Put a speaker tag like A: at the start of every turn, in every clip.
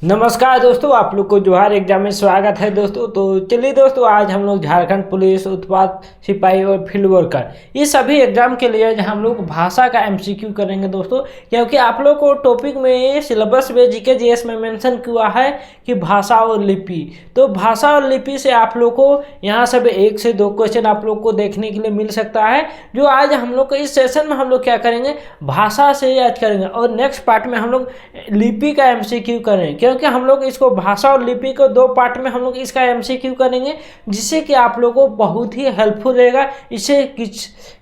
A: नमस्कार दोस्तों, आप लोग को जोहार एग्जाम में स्वागत है दोस्तों। तो चलिए दोस्तों, आज हम लोग झारखंड पुलिस, उत्पाद सिपाही और फील्ड वर्कर ये सभी एग्जाम के लिए हम लोग भाषा का एमसीक्यू करेंगे दोस्तों। क्योंकि आप लोग को टॉपिक में सिलेबस में जीके जीएस में मेंशन किया है कि भाषा और लिपि। तो भाषा और लिपि से आप लोग को यहाँ से 1 से 2 क्वेश्चन आप लोग को देखने के लिए मिल सकता है। जो आज हम लोग को इस सेशन में हम लोग क्या करेंगे, भाषा से याद करेंगे और नेक्स्ट पार्ट में हम लोग लिपि का एमसीक्यू करेंगे। क्योंकि हम लोग इसको भाषा और लिपि को 2 पार्ट में हम लोग इसका एमसीक्यू करेंगे, जिससे कि आप लोगों को बहुत ही हेल्पफुल रहेगा।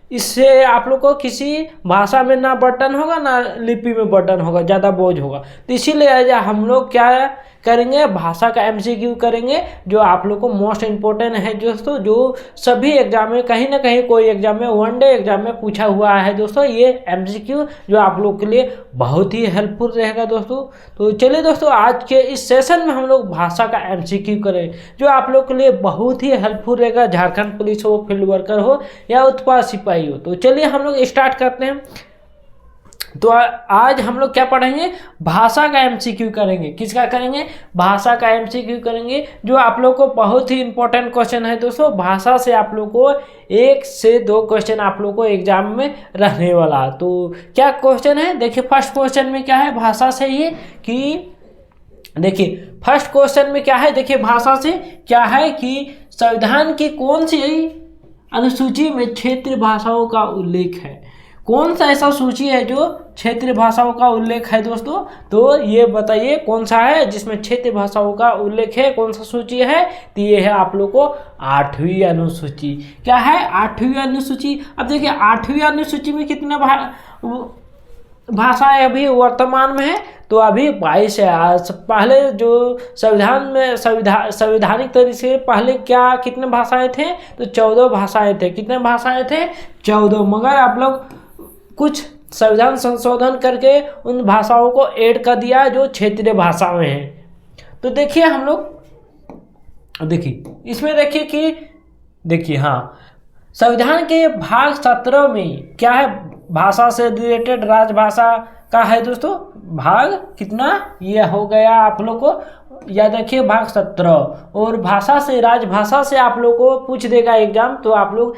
A: इससे आप लोग को किसी भाषा में ना बर्डन होगा, ना लिपि में बर्डन होगा, ज़्यादा बोझ होगा। तो इसीलिए हम लोग क्या करेंगे, भाषा का एमसीक्यू करेंगे, जो आप लोग को मोस्ट इम्पोर्टेंट है दोस्तों। जो सभी एग्जाम में कहीं ना कहीं कोई एग्जाम में, वन डे एग्जाम में पूछा हुआ है दोस्तों, ये एमसीक्यू जो आप लोग के लिए बहुत ही हेल्पफुल रहेगा दोस्तों। तो चलिए दोस्तों, आज के इस सेशन में हम लोग भाषा का एमसीक्यू करें, जो आप लोग के लिए बहुत ही हेल्पफुल रहेगा, झारखंड पुलिस हो, फील्ड वर्कर हो या उत्पाद सिपाही हो। तो चलिए हम लोग स्टार्ट करते हैं। तो आज हम लोग क्या पढ़ेंगे, भाषा का एमसीक्यू करेंगे। किसका करेंगे, भाषा का एमसीक्यू करेंगे, जो आप लोग को बहुत ही इंपॉर्टेंट क्वेश्चन है दोस्तों। भाषा से आप लोग को 1 से 2 क्वेश्चन आप लोग को एग्जाम में रहने वाला। तो क्या क्वेश्चन है, देखिए फर्स्ट क्वेश्चन में क्या है, भाषा से ही कि देखिए फर्स्ट क्वेश्चन में क्या है, देखिए भाषा से क्या है कि संविधान की कौन सी अनुसूची में क्षेत्रीय भाषाओं का उल्लेख है। कौन सा ऐसा सूची है जो क्षेत्रीय भाषाओं का उल्लेख है दोस्तों। तो ये बताइए कौन सा है जिसमें क्षेत्रीय भाषाओं का उल्लेख है, कौन सा सूची है। तो ये है आप लोग को 8वीं अनुसूची। क्या है, 8वीं अनुसूची। अब देखिए 8वीं अनुसूची में कितने भाषाएं अभी वर्तमान में है, तो अभी 22 है। पहले जो संविधान में संवैधानिक तरीके से पहले क्या कितने भाषाएं थे, तो 14 भाषाएं थे। कितने भाषाएं थे, 14। मगर आप लोग कुछ संविधान संशोधन करके उन भाषाओं को ऐड कर दिया जो क्षेत्रीय भाषाएं हैं। तो देखिए हम लोग देखिए इसमें देखिए कि देखिए हाँ, संविधान के भाग 17 में क्या है, भाषा से रिलेटेड राजभाषा का है दोस्तों। भाग कितना, ये हो गया आप लोग को याद रखिए, भाग 17। और भाषा से राजभाषा से आप लोग को पूछ देगा एग्जाम। तो आप लोग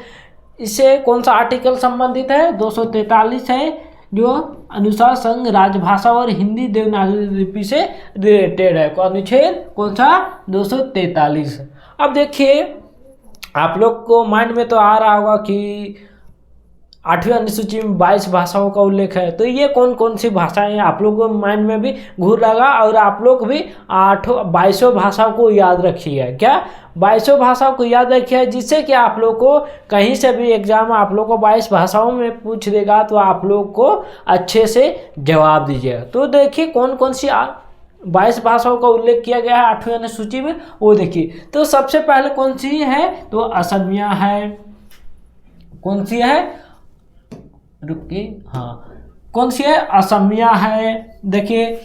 A: इससे कौन सा आर्टिकल संबंधित है, 243 है, जो अनुसार संघ राजभाषा और हिंदी देवनागरी लिपि से रिलेटेड है। अनुच्छेद कौन सा, 243। अब देखिए आप लोग को माइंड में तो आ रहा होगा कि 8वीं अनुसूची में 22 भाषाओं का उल्लेख है। तो ये कौन कौन सी भाषाएं हैं, आप लोग को माइंड में भी घूर लगा। और आप लोग भी 22 भाषाओं को याद रखिए। क्या, 22 भाषाओं को याद रखिए, जिससे कि आप लोग को कहीं से भी एग्जाम आप लोग को 22 भाषाओं में पूछ देगा, तो आप लोग को अच्छे से जवाब दीजिएगा। तो देखिए कौन कौन सी 22 भाषाओं का उल्लेख किया गया है 8वीं अनुसूची में, वो देखिए। तो सबसे पहले कौन सी है, तो असमिया है। कौन सी है, रुकिए, हाँ कौन सी है, असमिया है। देखिए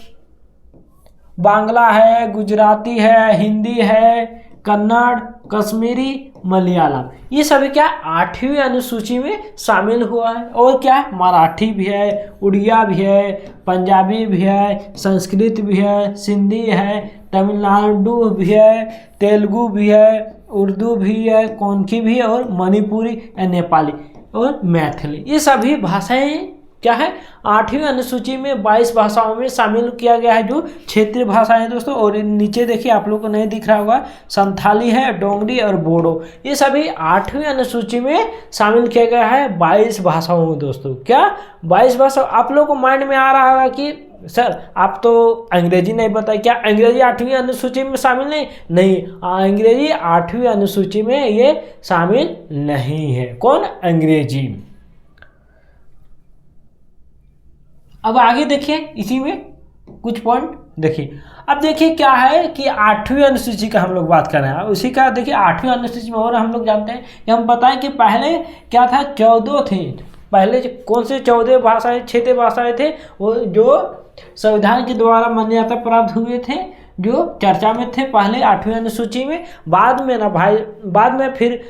A: बांग्ला है, गुजराती है, हिंदी है, कन्नड़, कश्मीरी, मलयालम, ये सभी क्या 8वीं अनुसूची में शामिल हुआ है। और क्या, मराठी भी है, उड़िया भी है, पंजाबी भी है, संस्कृत भी है, सिंधी है, तमिलनाडु भी है, तेलुगु भी है, उर्दू भी है, कोंकणी भी है, और मणिपुरी या नेपाली और मैथिली, ये सभी भाषाएं क्या है 8वीं अनुसूची में 22 भाषाओं में शामिल किया गया है, जो क्षेत्रीय भाषाएं हैं दोस्तों। और नीचे देखिए आप लोग को नहीं दिख रहा होगा, संथाली है, डोंगरी और बोडो, ये सभी 8वीं अनुसूची में शामिल किया गया है 22 भाषाओं में दोस्तों। क्या 22 भाषा, आप लोग को माइंड में आ रहा होगा कि सर आप तो अंग्रेजी नहीं बताए, क्या अंग्रेजी 8वीं अनुसूची में शामिल नहीं, अंग्रेजी 8वीं अनुसूची में ये शामिल नहीं है। कौन, अंग्रेजी। अब आगे देखिए, इसी में कुछ पॉइंट देखिए। अब देखिए क्या है कि 8वीं अनुसूची का हम लोग बात कर रहे हैं, उसी का देखिए 8वीं अनुसूची में। और हम लोग जानते हैं कि हम बताएं कि पहले क्या था, 14 थे। पहले कौन से 14 भाषाएं, क्षेत्रीय भाषाएं थे, वो जो संविधान के द्वारा मान्यता प्राप्त हुए थे, जो चर्चा में थे पहले 8वीं अनुसूची में। बाद में ना भाई, बाद में फिर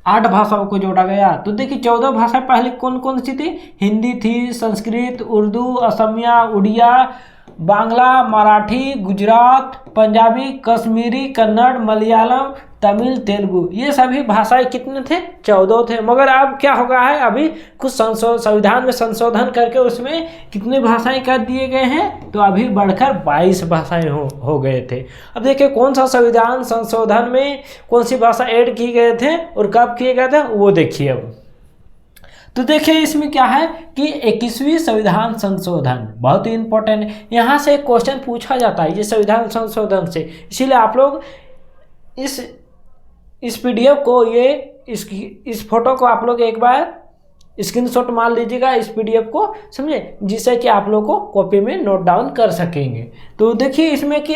A: 8 भाषाओं को जोड़ा गया। तो देखिए 14 भाषाएं पहले कौन कौन सी थी, हिंदी थी, संस्कृत, उर्दू, असमिया, उड़िया, बांग्ला, मराठी, गुजरात, पंजाबी, कश्मीरी, कन्नड़, मलयालम, तमिल, तेलुगु, ये सभी भाषाएं कितने थे? 14 थे। मगर अब क्या हो गया है, अभी कुछ संविधान में संशोधन करके उसमें कितनी भाषाएं कर दिए गए हैं? तो अभी बढ़कर 22 भाषाएं हो गए थे। अब देखिए कौन सा संविधान संशोधन में कौन सी भाषा ऐड किए गए थे और कब किए गए थे, वो देखिए। अब तो देखिए इसमें क्या है कि 21वीं संविधान संशोधन बहुत ही इंपॉर्टेंट है। यहाँ से एक क्वेश्चन पूछा जाता है ये संविधान संशोधन से, इसीलिए आप लोग इस पीडीएफ को, इस फोटो को आप लोग एक बार स्क्रीनशॉट मार लीजिएगा इस पीडीएफ को, समझे, जिससे कि आप लोग को कॉपी में नोट डाउन कर सकेंगे। तो देखिए इसमें कि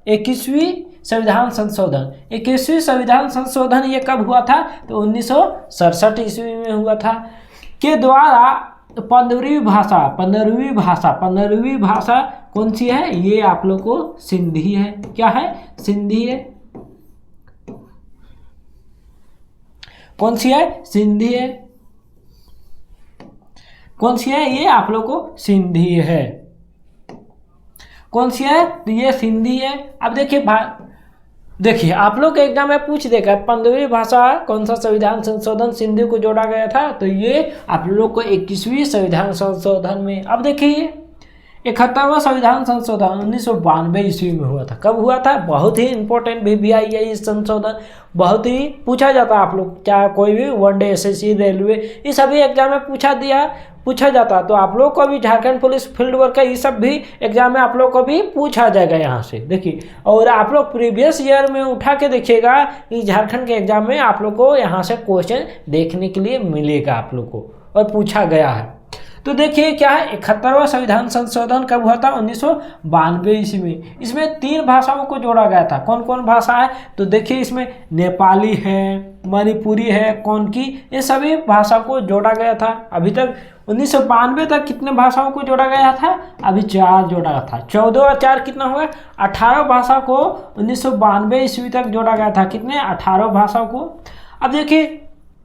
A: 21वीं संविधान संशोधन, 21वीं संविधान संशोधन ये कब हुआ था? तो 1967 ईस्वी में हुआ था, के द्वारा 15वीं भाषा कौन सी है? ये आप लोग को सिंधी है। क्या है? सिंधी है। कौन सी है? सिंधी है। कौन सी है? ये आप लोग को सिंधी है। कौन सी है? तो ये सिंधी है। अब देखिए आप लोग एग्जाम में पूछ देगा 15वीं भाषा कौन सा संविधान संशोधन सिंधी को जोड़ा गया था? तो ये आप लोग को 21वीं संविधान संशोधन में। अब देखिए 71वां संविधान संशोधन 1992 ईस्वी में हुआ था। कब हुआ था? बहुत ही इंपॉर्टेंट भी आई है इस संशोधन, बहुत ही पूछा जाता है। आप लोग क्या कोई भी वनडे, एसएससी, रेलवे, ये सभी एग्जाम में पूछा जाता। तो आप लोग को भी झारखंड पुलिस फील्ड वर्कर ये सब भी एग्जाम में आप लोग को भी पूछा जाएगा यहाँ से। देखिए और आप लोग प्रीवियस ईयर में उठा के देखिएगा कि झारखंड के एग्जाम में आप लोग को यहाँ से क्वेश्चन देखने के लिए मिलेगा आप लोग को, और पूछा गया है। तो देखिए क्या है, 71वां संविधान संशोधन कब हुआ था? 1992 ईस्वी में। इसमें 3 भाषाओं को जोड़ा गया था। कौन कौन भाषा है? तो देखिए इसमें नेपाली है, मणिपुरी है, कोंकणी, ये सभी भाषा को जोड़ा गया था। अभी तक 1992 तक कितने भाषाओं को जोड़ा गया था? अभी 4 जोड़ा गया था। 14 और 4 कितना हुआ? 18 भाषा को 1992 ईस्वी तक जोड़ा गया था। कितने? 18 भाषा को। अब देखिए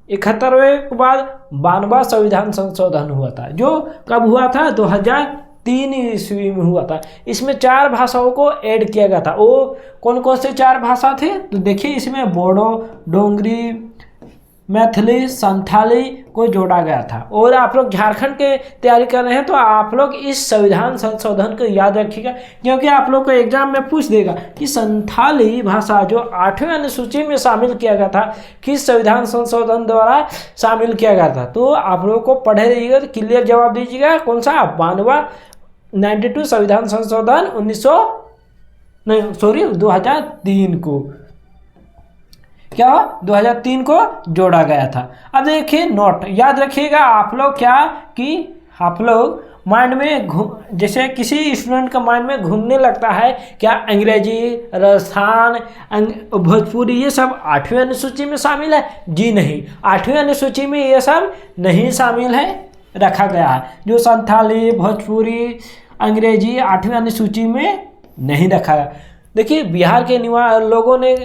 A: 71वें के बाद 92वां संविधान संशोधन हुआ था, जो कब हुआ था? 2003 ईस्वी में हुआ था। इसमें 4 भाषाओं को ऐड किया गया था। वो कौन कौन से 4 भाषा थे? तो देखिए इसमें बोडो, डोंगरी, मैथिली, संथाली को जोड़ा गया था। और आप लोग झारखंड के तैयारी कर रहे हैं तो आप लोग इस संविधान संशोधन को याद रखिएगा, क्योंकि आप लोग को एग्जाम में पूछ देगा कि संथाली भाषा जो 8वीं अनुसूची में शामिल किया गया था, किस संविधान संशोधन द्वारा शामिल किया गया था? तो आप लोग को पढ़े रहिएगा तो क्लियर जवाब दीजिएगा। कौन सा? 92 संविधान संशोधन 2003 को। क्या 2003 को जोड़ा गया था। अब देखिए नोट याद रखिएगा आप लोग क्या कि आप लोग माइंड में जैसे किसी स्टूडेंट का माइंड में घूमने लगता है क्या अंग्रेजी, राजस्थान, भोजपुरी ये सब 8वीं अनुसूची में शामिल है? जी नहीं, 8वीं अनुसूची में ये सब नहीं शामिल है, रखा गया है। जो संथाली, भोजपुरी, अंग्रेजी 8वीं अनुसूची में नहीं रखा है। देखिए बिहार के लोगों ने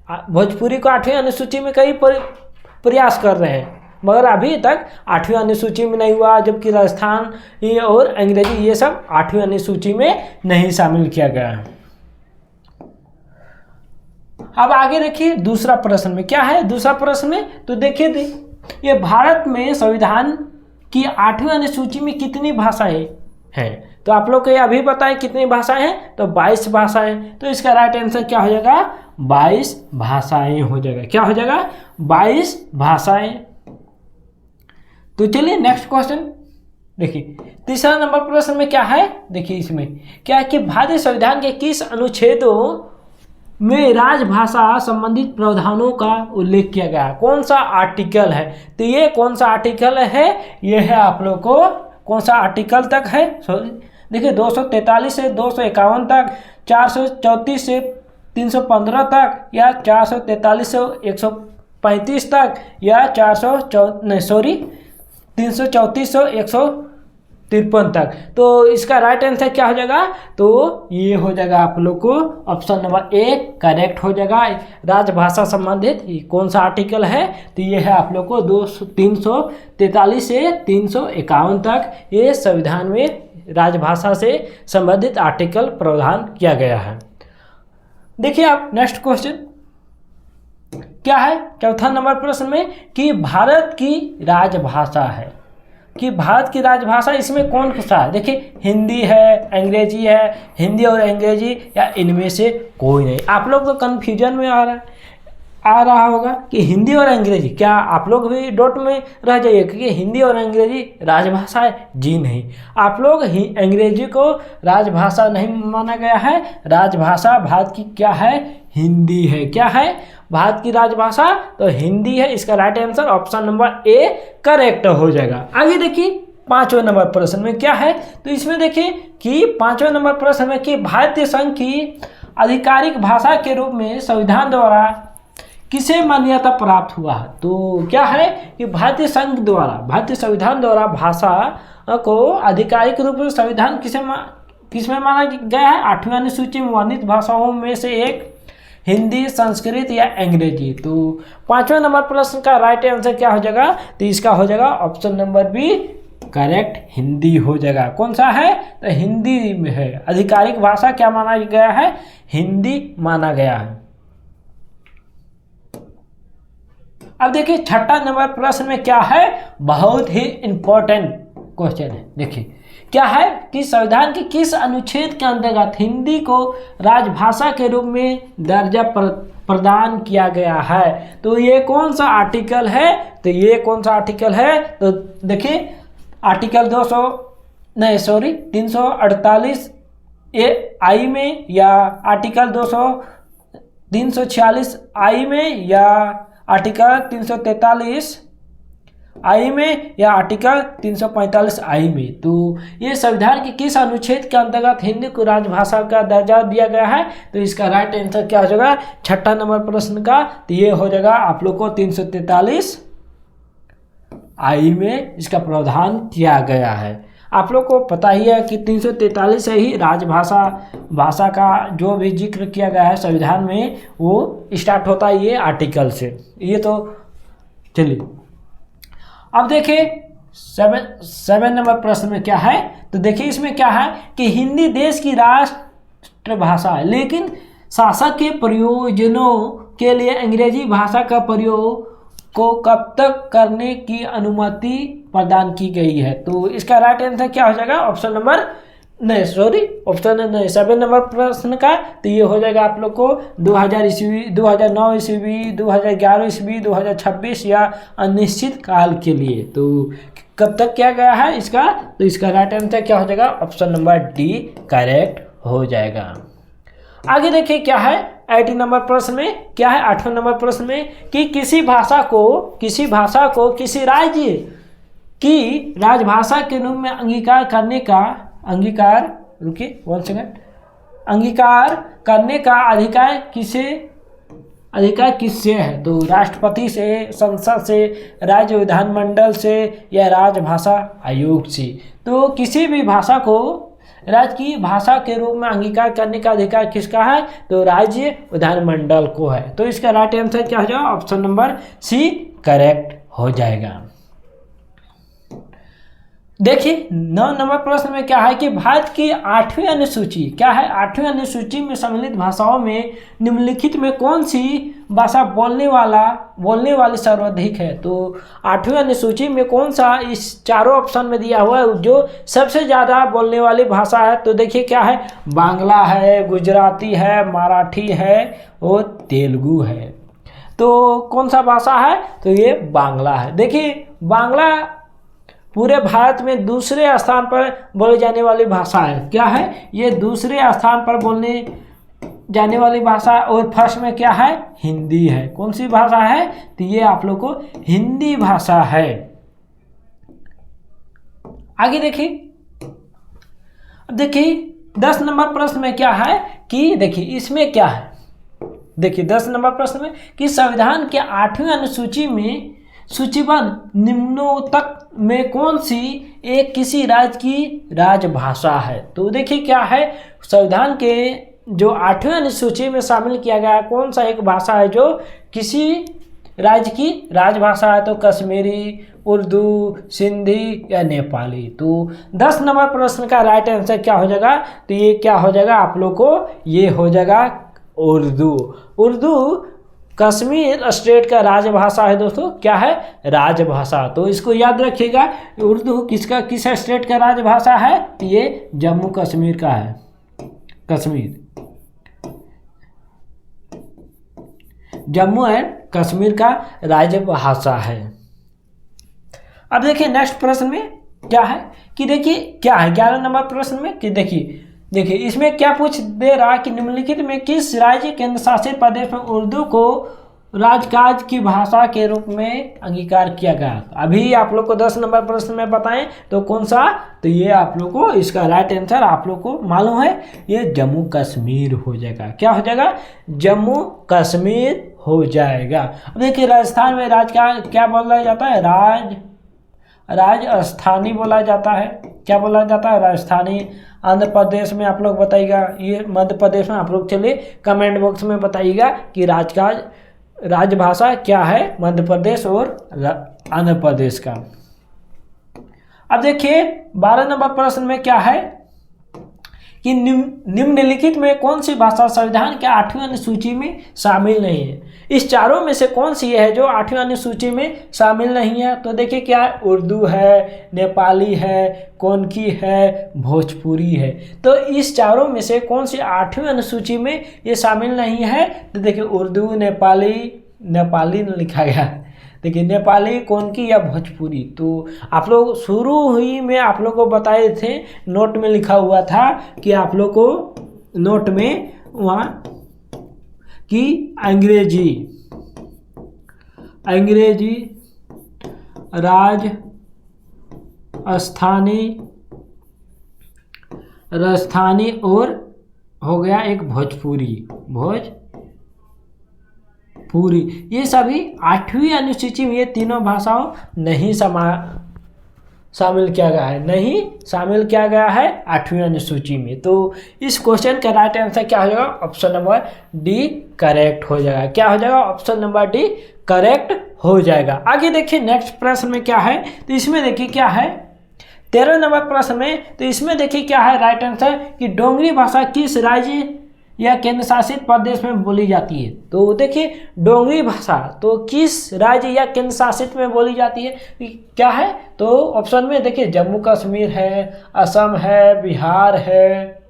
A: भोजपुरी को 8वीं अनुसूची में कई प्रयास कर रहे हैं, मगर अभी तक 8वीं अनुसूची में नहीं हुआ, जबकि राजस्थान और अंग्रेजी ये सब 8वीं अनुसूची में नहीं शामिल किया गया है। अब आगे देखिए दूसरा प्रश्न में क्या है। दूसरा प्रश्न में तो देखिए ये भारत में संविधान की 8वीं अनुसूची में कितनी भाषाएं हैं? तो आप लोग को ये अभी बताएं कितनी भाषाएं हैं? तो 22 भाषाएं। तो इसका राइट आंसर क्या हो जाएगा? 22 भाषाएं हो जाएगा। क्या हो जाएगा? 22 भाषाएं। तो चलिए नेक्स्ट क्वेश्चन देखिए। तीसरा नंबर प्रश्न में क्या है? देखिए इसमें क्या है कि भारतीय संविधान के किस अनुच्छेदों में राजभाषा संबंधित प्रावधानों का उल्लेख किया गया है? कौन सा आर्टिकल है? तो ये कौन सा आर्टिकल है? ये है आप लोग को कौन सा आर्टिकल तक है? देखिए 243 से 251 तक, 434 से 315 तक, या 443 से 135 तक, या 334 से 153 तक। तो इसका राइट आंसर क्या हो जाएगा? तो ये हो जाएगा आप लोग को ऑप्शन नंबर 1 करेक्ट हो जाएगा। राजभाषा संबंधित कौन सा आर्टिकल है? तो ये है आप लोग को 343 से 351 तक ये संविधान में राजभाषा से संबंधित आर्टिकल प्रावधान किया गया है। देखिए आप नेक्स्ट क्वेश्चन क्या है, चौथा नंबर प्रश्न में कि भारत की राजभाषा है, कि भारत की राजभाषा इसमें कौन सा है। देखिए हिंदी है, अंग्रेजी है, हिंदी और अंग्रेजी या इनमें से कोई नहीं। आप लोग तो कन्फ्यूजन में आ रहा होगा कि हिंदी और अंग्रेजी, क्या आप लोग भी डॉट में रह जाइए क्योंकि हिंदी और अंग्रेजी राजभाषा है? जी नहीं, आप लोग अंग्रेजी को राजभाषा नहीं माना गया है। राजभाषा भारत की क्या है? हिंदी है। क्या है भारत की राजभाषा? तो हिंदी है। इसका right answer option number A correct हो जाएगा। आगे देखिए पांचवें नंबर प्रश्न में क्या है, तो इसमें देखिए कि पांचवें नंबर प्रश्न में कि भारतीय संघ की आधिकारिक भाषा के रूप में संविधान द्वारा किसे मान्यता प्राप्त हुआ है। तो क्या है कि भारतीय संविधान द्वारा भाषा को आधिकारिक रूप से संविधान किसमें माना गया है? 8वीं अनुसूची में वर्णित भाषाओं में से एक हिंदी, संस्कृत या अंग्रेजी। तो पांचवें नंबर प्रश्न का राइट आंसर क्या हो जाएगा? तो इसका हो जाएगा option number B correct, Hindi हो जाएगा। कौन सा है? तो हिंदी में है। आधिकारिक भाषा क्या माना गया है? हिंदी माना गया है। अब देखिए छठा नंबर प्रश्न में क्या है, बहुत ही इंपॉर्टेंट क्वेश्चन है। देखिए क्या है कि संविधान के किस अनुच्छेद के अंतर्गत हिंदी को राजभाषा के रूप में दर्जा प्रदान किया गया है। तो ये कौन सा आर्टिकल है? तो ये कौन सा आर्टिकल है? तो देखिए आर्टिकल 348 आई में या आर्टिकल 346 आई में या आर्टिकल 343 आई में या आर्टिकल 345 आई में। तो ये संविधान के किस अनुच्छेद के अंतर्गत हिंदी को राजभाषा का दर्जा दिया गया है? तो इसका राइट आंसर क्या हो जाएगा छठा नंबर प्रश्न का? तो ये हो जाएगा आप लोग को 343 आई में इसका प्रावधान किया गया है। आप लोग को पता ही है कि 343 से ही भाषा का जो भी जिक्र किया गया है संविधान में वो स्टार्ट होता है ये आर्टिकल से। ये तो चलिए अब देखिए 7 नंबर प्रश्न में क्या है, तो देखिए इसमें क्या है कि हिंदी देश की राष्ट्रभाषा है, लेकिन शासक के प्रयोजनों के लिए अंग्रेजी भाषा का प्रयोग को कब तक करने की अनुमति प्रदान की गई है। तो इसका राइट आंसर क्या हो जाएगा? ऑप्शन नंबर 7 नंबर प्रश्न का। तो ये हो जाएगा आप लोग को 2000 ईस्वी, 2009 ईस्वी, 2011 ईस्वी, 2026 या अनिश्चित काल के लिए। तो कब तक किया गया है इसका? तो इसका राइट आंसर क्या हो जाएगा? ऑप्शन नंबर डी करेक्ट हो जाएगा। आगे देखिए क्या है 8 नंबर प्रश्न में क्या है, 8वें नंबर प्रश्न में कि किसी भाषा को किसी राज्य की राजभाषा के रूप में अंगीकार करने का अधिकार किससे है? तो राष्ट्रपति से, संसद से, राज्य विधानमंडल से या राजभाषा आयोग से। तो किसी भी भाषा को राज्य की भाषा के रूप में अंगीकार करने का अधिकार किसका है? तो राज्य विधानमंडल को है। तो इसका राइट आंसर क्या हो जाएगा? ऑप्शन नंबर सी करेक्ट हो जाएगा। देखिए 9 नंबर प्रश्न में क्या है कि भारत की 8वीं अनुसूची क्या है? 8वीं अनुसूची में सम्मिलित भाषाओं में निम्नलिखित में कौन सी भाषा बोलने वाली सर्वाधिक है? तो 8वीं अनुसूची में कौन सा इस चारों ऑप्शन में दिया हुआ है जो सबसे ज़्यादा बोलने वाली भाषा है? तो देखिए क्या है, बांग्ला है, गुजराती है, मराठी है और तेलुगु है। तो कौन सा भाषा है? तो ये बांग्ला है। देखिए बांग्ला पूरे भारत में दूसरे स्थान पर बोले जाने वाली भाषा है। क्या है? ये दूसरे स्थान पर बोलने जाने वाली भाषा। और फर्स्ट में क्या है? हिंदी है। कौन सी भाषा है? तो ये आप लोग को हिंदी भाषा है। आगे देखिए 10 नंबर प्रश्न में क्या है कि देखिए इसमें क्या है, देखिए 10 नंबर प्रश्न में कि संविधान के 8वीं अनुसूची में सूचीबद्ध निम्नोक्तक में कौन सी एक किसी राज्य की राजभाषा है? तो देखिए क्या है, संविधान के जो 8वीं अनुसूची में शामिल किया गया है कौन सा एक भाषा है जो किसी राज्य की राजभाषा है? तो कश्मीरी, उर्दू, सिंधी या नेपाली। तो 10 नंबर प्रश्न का राइट आंसर क्या हो जाएगा? तो ये क्या हो जाएगा आप लोग को? ये हो जाएगा उर्दू। उर्दू कश्मीर स्टेट का राजभाषा है दोस्तों। क्या है? राजभाषा। तो इसको याद रखिएगा, उर्दू किस स्टेट का राजभाषा है? तो ये जम्मू कश्मीर का है। कश्मीर, जम्मू एंड कश्मीर का राजभाषा है। अब देखिए नेक्स्ट प्रश्न में क्या है कि देखिए क्या है 11 नंबर प्रश्न में कि देखिए इसमें क्या पूछ दे रहा है कि निम्नलिखित में किस राज्य केंद्र शासित प्रदेश में उर्दू को राजकाज की भाषा के रूप में अंगीकार किया गया? अभी आप लोग को 10 नंबर प्रश्न में बताएं तो कौन सा? तो ये आप लोग को इसका राइट आंसर आप लोग को मालूम है, ये जम्मू कश्मीर हो जाएगा। क्या हो जाएगा? जम्मू कश्मीर हो जाएगा। अब देखिए राजस्थान में राज क्या बोला जाता है? राजस्थानी बोला जाता है। क्या बोला जाता है? राजस्थानी। आंध्र प्रदेश में आप लोग बताइएगा, ये मध्य प्रदेश में आप लोग चलिए कमेंट बॉक्स में बताइएगा कि राजभाषा क्या है मध्य प्रदेश और आंध्र प्रदेश का। अब देखिए 12 नंबर प्रश्न में क्या है कि निम्नलिखित में कौन सी भाषा संविधान के 8वीं अनुसूची में शामिल नहीं है? इस चारों में से कौन सी है जो 8वीं अनुसूची में शामिल नहीं है? तो देखिए क्या है? उर्दू है, नेपाली है, कोंकणी है, भोजपुरी है। तो इस चारों में से कौन सी 8वीं अनुसूची में ये शामिल नहीं है? तो देखिए उर्दू, नेपाली लिखा गया है। देखिए नेपाली, कोंकणी या भोजपुरी। तो आप लोग शुरू ही में आप लोग को बताए थे, नोट में लिखा हुआ था कि आप लोग को नोट में वहाँ कि अंग्रेजी राजस्थानी और हो गया एक भोजपुरी। ये सभी 8वीं अनुसूची में ये तीनों भाषाओं नहीं शामिल किया गया है 8वीं अनुसूची में। तो इस क्वेश्चन का राइट आंसर क्या हो जाएगा? ऑप्शन नंबर डी करेक्ट हो जाएगा। क्या हो जाएगा? ऑप्शन नंबर डी करेक्ट हो जाएगा। आगे देखिए नेक्स्ट प्रश्न में क्या है? तो इसमें देखिए क्या है 13 नंबर प्रश्न में। तो इसमें देखिए क्या है राइट आंसर कि डोगरी भाषा किस राज्य या केंद्र शासित प्रदेश में बोली जाती है? तो देखिए डोगरी भाषा तो किस राज्य या केंद्र शासित में बोली जाती है? क्या है? तो ऑप्शन में देखिए जम्मू कश्मीर है, असम है, बिहार है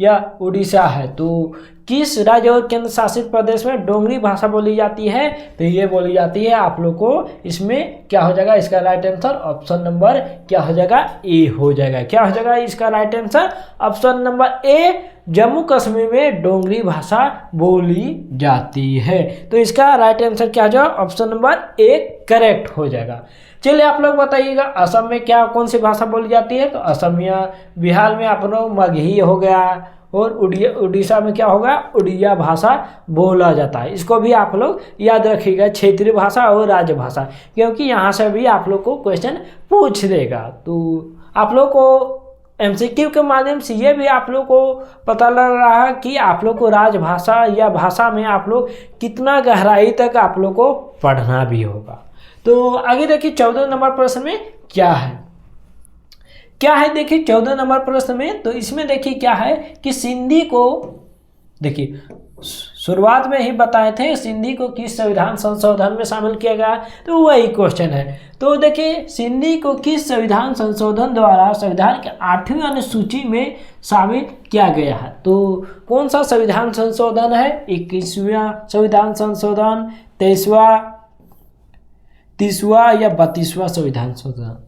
A: या उड़ीसा है। तो किस राज्य और केंद्र शासित प्रदेश में डोगरी भाषा बोली जाती है? तो ये बोली जाती है आप लोग को, इसमें क्या हो जाएगा? इसका राइट आंसर ऑप्शन नंबर क्या हो जाएगा? ए हो जाएगा। क्या हो जाएगा इसका right answer? Option number A, Jammu Kashmir में डोगरी भाषा बोली जाती है। तो इसका राइट आंसर क्या हो जाएगा? ऑप्शन नंबर ए करेक्ट हो जाएगा। चलिए आप लोग बताइएगा असम में क्या कौन सी भाषा बोली जाती है? तो असमिया। बिहार में आप लोग मगही हो गया और उड़ीसा में क्या होगा? उड़िया भाषा बोला जाता है। इसको भी आप लोग याद रखिएगा, क्षेत्रीय भाषा और राजभाषा, क्योंकि यहाँ से भी आप लोग को क्वेश्चन पूछ देगा। तो आप लोग को एमसीक्यू के माध्यम से ये भी आप लोग को पता लग रहा है कि आप लोग को राजभाषा या भाषा में आप लोग कितना गहराई तक आप लोग को पढ़ना भी होगा। तो आगे देखिए 14 नंबर प्रश्न में क्या है? देखिए 14 नंबर प्रश्न में। तो इसमें देखिए क्या है कि सिंधी को, देखिए शुरुआत में ही बताए थे सिंधी को किस संविधान संशोधन में शामिल किया गया, तो वही क्वेश्चन है। तो देखिए सिंधी को किस संविधान संशोधन द्वारा संविधान के 8वीं अनुसूची में शामिल किया गया है? तो कौन सा संविधान संशोधन है? 21वां संविधान संशोधन, 30वां या 32वां संविधान संशोधन?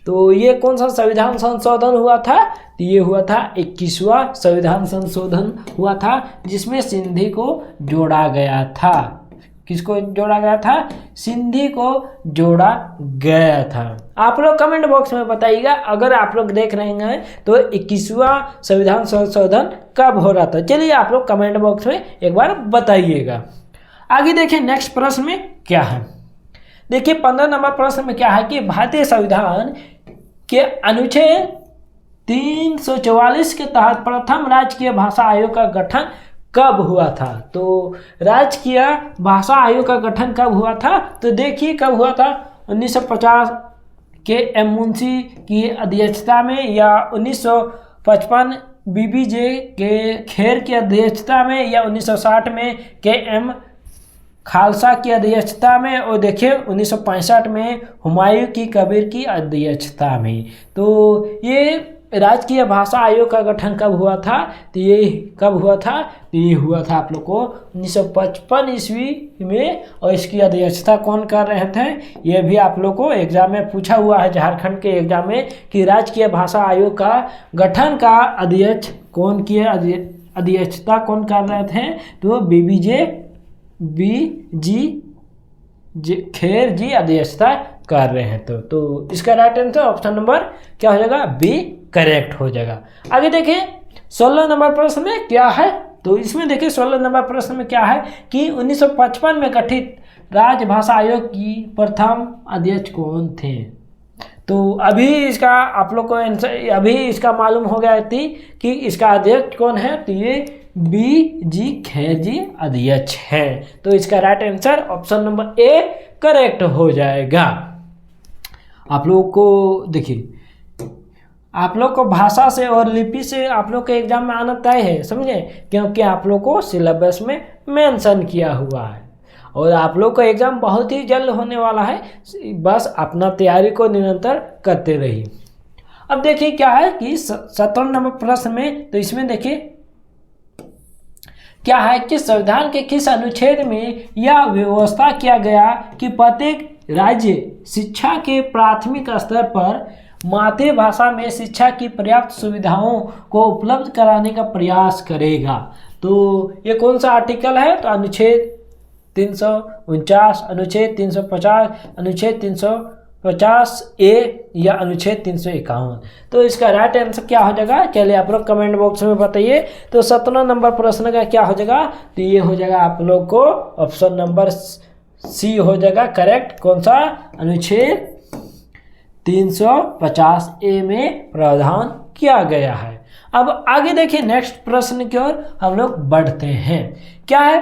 A: तो ये कौन सा संविधान संशोधन हुआ था? तो ये हुआ था 21वां संविधान संशोधन हुआ था, जिसमें सिंधी को जोड़ा गया था। किसको जोड़ा गया था? सिंधी को जोड़ा गया था। आप लोग कमेंट बॉक्स में बताइएगा अगर आप लोग देख रहे हैं तो 21वां संविधान संशोधन कब हो रहा था। चलिए आप लोग कमेंट बॉक्स में एक बार बताइएगा। आगे देखिए नेक्स्ट प्रश्न में क्या है? देखिए 15 नंबर प्रश्न में क्या है कि भारतीय संविधान के अनुच्छेद 344 के तहत प्रथम राजकीय भाषा आयोग का गठन कब हुआ था? तो राजकीय भाषा आयोग का गठन कब हुआ था? तो देखिए कब हुआ था? 1950 के एम मुंशी की अध्यक्षता में या 1955 बीबीजे के खेर की अध्यक्षता में या 1960 में के एम खालसा की अध्यक्षता में, और देखिए 1965 में हुमायूं की कबीर की अध्यक्षता में। तो ये राजकीय भाषा आयोग का गठन कब हुआ था? तो ये कब हुआ था? तो ये हुआ था आप लोग को 1955 ईस्वी में। और इसकी अध्यक्षता कौन कर रहे थे? ये भी आप लोग को एग्जाम में पूछा हुआ है, झारखंड के एग्जाम में, कि राजकीय भाषा आयोग का गठन का अध्यक्ष कौन किए, अध्यक्षता कौन कर रहे थे? तो खेर जी अध्यक्षता कर रहे हैं। तो इसका राइट आंसर ऑप्शन नंबर क्या हो जाएगा? बी करेक्ट हो जाएगा। आगे देखिए 16 नंबर प्रश्न में क्या है? तो इसमें देखिए 16 नंबर प्रश्न में क्या है कि 1955 में गठित राजभाषा आयोग की प्रथम अध्यक्ष कौन थे? तो अभी इसका आप लोग को आंसर अभी इसका मालूम हो गया थी कि इसका अध्यक्ष कौन है। तो ये बी खेर जी अध्यक्ष है। तो इसका right answer option number A correct हो जाएगा। आप लोग को देखिए, आप लोग को भाषा से और लिपि से आप लोग के एग्जाम में आना तय है, समझे, क्योंकि आप लोग को सिलेबस में मेंशन किया हुआ है और आप लोग का एग्जाम बहुत ही जल्द होने वाला है। बस अपना तैयारी को निरंतर करते रहिए। अब देखिए क्या है कि 17 नंबर प्रश्न में, तो इसमें देखिए क्या है कि संविधान के किस अनुच्छेद में यह व्यवस्था किया गया कि प्रत्येक राज्य शिक्षा के प्राथमिक स्तर पर मातृभाषा में शिक्षा की पर्याप्त सुविधाओं को उपलब्ध कराने का प्रयास करेगा? तो ये कौन सा आर्टिकल है? तो अनुच्छेद 349, अनुच्छेद 350, अनुच्छेद 350 ए या अनुच्छेद 351। तो इसका राइट आंसर क्या हो जाएगा? चलिए आप लोग कमेंट बॉक्स में बताइए। तो 17 नंबर प्रश्न का क्या हो जाएगा? तो ये हो जाएगा आप लोग को ऑप्शन नंबर सी हो जाएगा करेक्ट। कौन सा? अनुच्छेद 350 ए में प्रावधान किया गया है। अब आगे देखिए नेक्स्ट प्रश्न की ओर हम लोग बढ़ते हैं। क्या है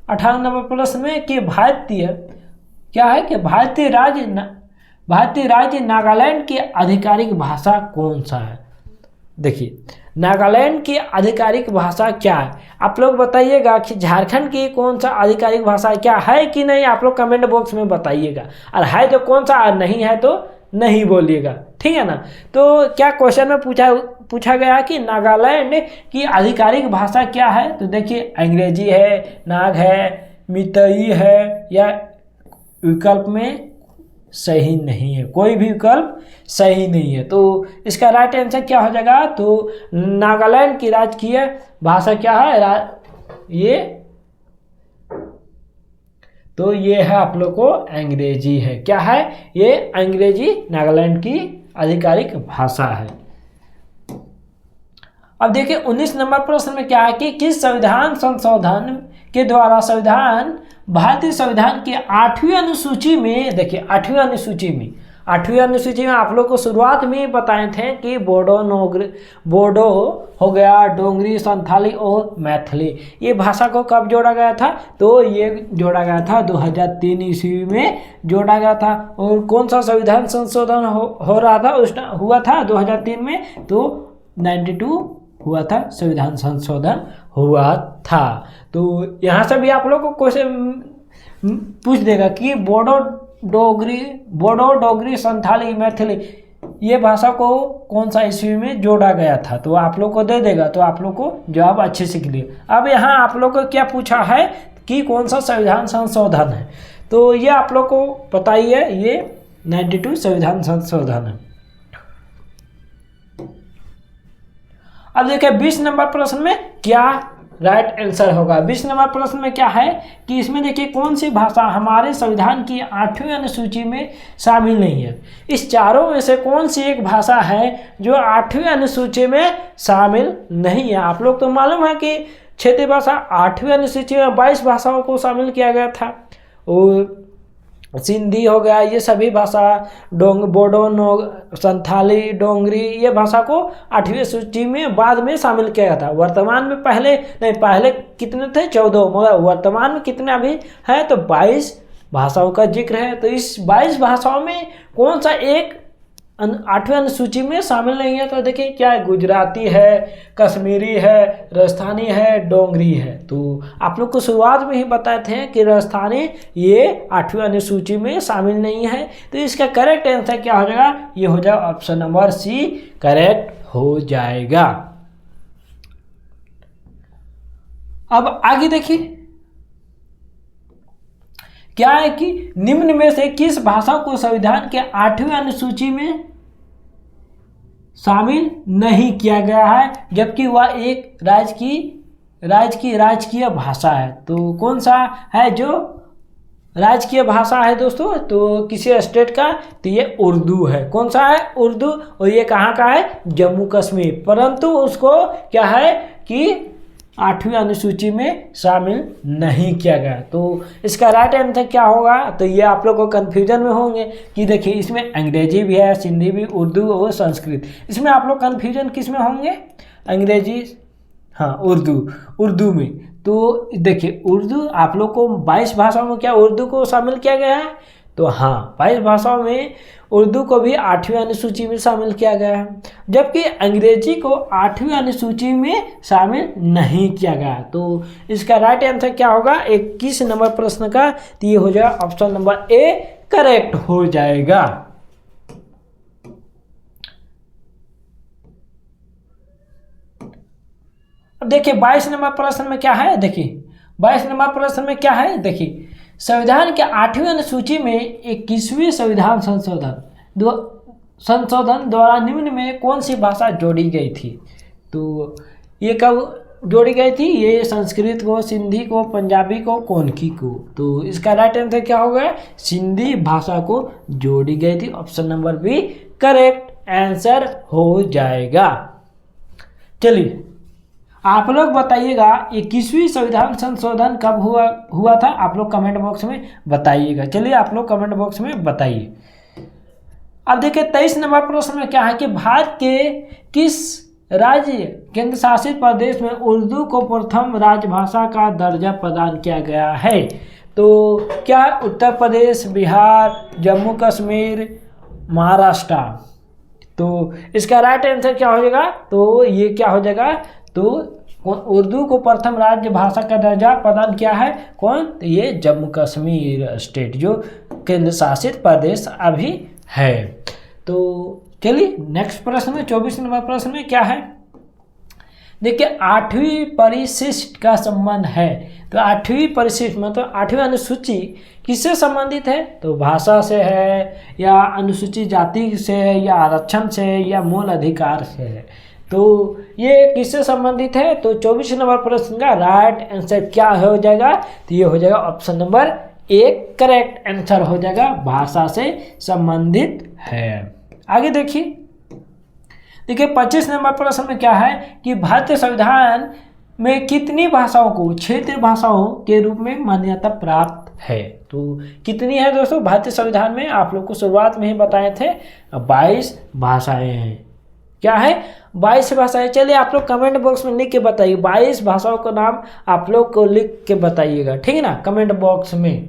A: 18 नंबर प्रश्न में कि भारतीय राज्य नागालैंड की आधिकारिक भाषा कौन सा है? देखिए नागालैंड की आधिकारिक भाषा क्या है? आप लोग बताइएगा कि झारखंड की कौन सा आधिकारिक भाषा क्या है कि नहीं, आप लोग कमेंट बॉक्स में बताइएगा। और है तो कौन सा, और नहीं है तो नहीं बोलिएगा, ठीक है ना। तो क्या क्वेश्चन में पूछा गया कि नागालैंड की आधिकारिक भाषा क्या है? तो देखिए अंग्रेजी है, नाग है, मितई है, या विकल्प में सही नहीं है, कोई भी विकल्प सही नहीं है। तो इसका राइट आंसर क्या हो जाएगा? तो नागालैंड की राजकीय भाषा क्या है? ये है आप लोग को अंग्रेजी है। क्या है? ये अंग्रेजी नागालैंड की आधिकारिक भाषा है। अब देखिए 19 नंबर प्रश्न में क्या है कि किस संविधान संशोधन के द्वारा भारतीय संविधान की 8वीं अनुसूची में, देखिए 8वीं अनुसूची में आप लोग को शुरुआत में बताए थे कि बोडो हो गया, डोंगरी, संथाली और मैथिली, ये भाषा को कब जोड़ा गया था? तो ये जोड़ा गया था 2003 ईस्वी में जोड़ा गया था। और कौन सा संविधान संशोधन हो रहा था हुआ था 2003 में? तो 92 हुआ था, संविधान संशोधन हुआ था। तो यहाँ से भी आप लोग को क्वेश्चन पूछ देगा कि बोडो, डोगरी, संथाली, मैथिली, ये भाषा को कौन सा ईस्वी में जोड़ा गया था? तो आप लोग को दे देगा, तो आप लोग को जवाब अच्छे से क्लियर। अब यहाँ आप लोग को क्या पूछा है कि कौन सा संविधान संशोधन है? तो ये आप लोग को पता ही है, ये 92 संविधान संशोधन है। अब देखिए 20 नंबर प्रश्न में क्या राइट आंसर होगा? 20 नंबर प्रश्न में क्या है कि इसमें देखिए कौन सी भाषा हमारे संविधान की 8वीं अनुसूची में शामिल नहीं है? इस चारों में से कौन सी एक भाषा है जो 8वीं अनुसूची में शामिल नहीं है? आप लोग तो मालूम है कि क्षेत्रीय भाषा 8वीं अनुसूची में 22 भाषाओं को शामिल किया गया था। और सिंधी हो गया, ये सभी भाषा, बोडो, संथाली, डोंगरी, ये भाषा को 8वीं सूची में बाद में शामिल किया गया था। वर्तमान में पहले कितने थे? 14, मगर वर्तमान में कितने अभी हैं? तो 22 भाषाओं का जिक्र है। तो इस 22 भाषाओं में कौन सा एक 8वें अनुसूची में शामिल नहीं है? तो देखिए क्या है, गुजराती है, कश्मीरी है, राजस्थानी है, डोगरी है। तो आप लोग को शुरुआत में ही बताए थे कि राजस्थानी ये 8वें अनुसूची में शामिल नहीं है। तो इसका करेक्ट आंसर क्या हो जाएगा? ये हो जाएगा ऑप्शन नंबर सी करेक्ट हो जाएगा। अब आगे देखिए क्या है कि निम्न में से किस भाषा को संविधान के 8वें अनुसूची में शामिल नहीं किया गया है, जबकि वह एक राजकीय भाषा है? तो कौन सा है जो राजकीय भाषा है दोस्तों? तो किसी स्टेट का? तो ये उर्दू है। कौन सा है? उर्दू। और ये कहाँ का है? जम्मू कश्मीर। परंतु उसको क्या है कि 8वीं अनुसूची में शामिल नहीं किया गया। तो इसका राइट आंसर क्या होगा? तो ये आप लोग को कन्फ्यूजन में होंगे कि देखिए इसमें अंग्रेजी भी है, सिंधी भी, उर्दू और संस्कृत। इसमें आप लोग कन्फ्यूजन किस में होंगे? अंग्रेजी, हाँ उर्दू में। तो देखिए उर्दू आप लोग को 22 भाषाओं में क्या उर्दू को शामिल किया गया है? तो हाँ 22 भाषाओं में उर्दू को भी 8वीं अनुसूची में शामिल किया गया है, जबकि अंग्रेजी को 8वीं अनुसूची में शामिल नहीं किया गया। तो इसका राइट आंसर क्या होगा 21 नंबर प्रश्न का? तो ये हो जाएगा ऑप्शन नंबर ए करेक्ट हो जाएगा। अब देखिए 22 नंबर प्रश्न में क्या है? देखिए 22 नंबर प्रश्न में क्या है? देखिए संविधान के 8वीं अनुसूची में 21वीं संविधान संशोधन द्वारा निम्न में कौन सी भाषा जोड़ी गई थी? तो ये कब जोड़ी गई थी? ये संस्कृत को, सिंधी को, पंजाबी को, कोंकणी को। तो इसका राइट आंसर क्या होगा? सिंधी भाषा को जोड़ी गई थी। Option number B correct answer हो जाएगा। चलिए आप लोग बताइएगा 21वीं संविधान संशोधन कब हुआ था? आप लोग कमेंट बॉक्स में बताइएगा। चलिए आप लोग कमेंट बॉक्स में बताइए। अब देखिए 23 नंबर प्रश्न में क्या है कि भारत के किस राज्य केंद्र शासित प्रदेश में उर्दू को प्रथम राजभाषा का दर्जा प्रदान किया गया है? तो क्या उत्तर प्रदेश, बिहार, जम्मू कश्मीर, महाराष्ट्र? तो इसका राइट आंसर क्या हो जाएगा? तो ये क्या हो जाएगा? तो उर्दू को प्रथम राज्य भाषा का दर्जा प्रदान किया है कौन? तो ये जम्मू कश्मीर स्टेट जो केंद्र शासित प्रदेश अभी है। तो चलिए नेक्स्ट प्रश्न में 24 नंबर प्रश्न में क्या है? देखिए 8वीं परिशिष्ट का संबंध है। तो 8वीं परिशिष्ट मतलब 8वीं अनुसूची किससे संबंधित है? तो भाषा से है, या अनुसूचित जाति से है, या आरक्षण से है, या मूल अधिकार से है? तो ये किससे संबंधित है? तो 24 नंबर प्रश्न का राइट आंसर क्या हो जाएगा? तो ये हो जाएगा ऑप्शन नंबर एक करेक्ट आंसर हो जाएगा, भाषा से संबंधित है। आगे देखिए 25 नंबर प्रश्न में क्या है कि भारतीय संविधान में कितनी भाषाओं को क्षेत्रीय भाषाओं के रूप में मान्यता प्राप्त है? तो कितनी है दोस्तों? भारतीय संविधान में आप लोग को शुरुआत में ही बताए थे 22 भाषाएं हैं। क्या है? 22 भाषाएं। चलिए आप लोग कमेंट बॉक्स में लिख के बताइए 22 भाषाओं का नाम आप लोग को लिख के बताइएगा, ठीक है ना, कमेंट बॉक्स में।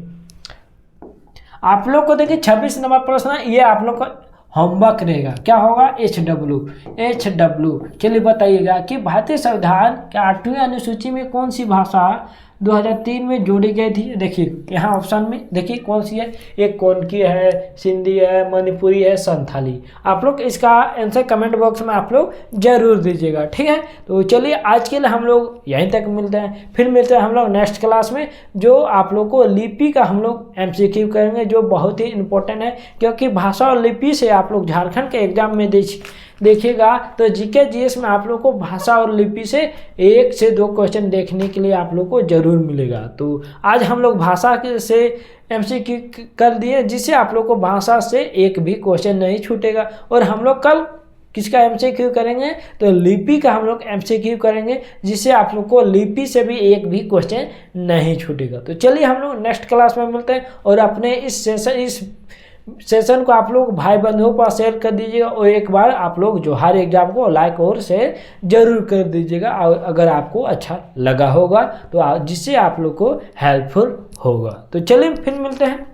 A: आप लोग को देखिए 26 नंबर प्रश्न ये आप लोग का होमवर्क रहेगा। क्या होगा? HW। चलिए बताइएगा कि भारतीय संविधान के 8वीं अनुसूची में कौन सी भाषा 2003 में जोड़ी गई थी? देखिए यहाँ ऑप्शन में देखिए कौन सी है? एक कोंकणी है, सिंधी है, मणिपुरी है, संथाली। आप लोग इसका आंसर कमेंट बॉक्स में आप लोग जरूर दीजिएगा, ठीक है। तो चलिए आज के लिए हम लोग यहीं तक मिलते हैं, फिर मिलते हैं हम लोग नेक्स्ट क्लास में, जो आप लोग को लिपि का हम लोग MCQ करेंगे, जो बहुत ही इंपॉर्टेंट है, क्योंकि भाषा और लिपि से आप लोग झारखंड के एग्जाम में देखिएगा तो जीके जीएस में आप लोग को भाषा और लिपि से 1 से 2 क्वेश्चन देखने के लिए आप लोग को जरूर मिलेगा। तो आज हम लोग भाषा से MCQ कर दिए, जिससे आप लोग को भाषा से एक भी क्वेश्चन नहीं छूटेगा। और हम लोग कल किसका MCQ करेंगे? तो लिपि का हम लोग MCQ करेंगे, जिससे आप लोग को लिपि से भी एक भी क्वेश्चन नहीं छूटेगा। तो चलिए हम लोग नेक्स्ट क्लास में मिलते हैं, और अपने इस सेशन को आप लोग भाई बंधुओं पर शेयर कर दीजिएगा, और एक बार आप लोग जोहार एग्जाम को लाइक और शेयर जरूर कर दीजिएगा अगर आपको अच्छा लगा होगा, तो जिससे आप लोग को हेल्पफुल होगा। तो चलिए फिर मिलते हैं।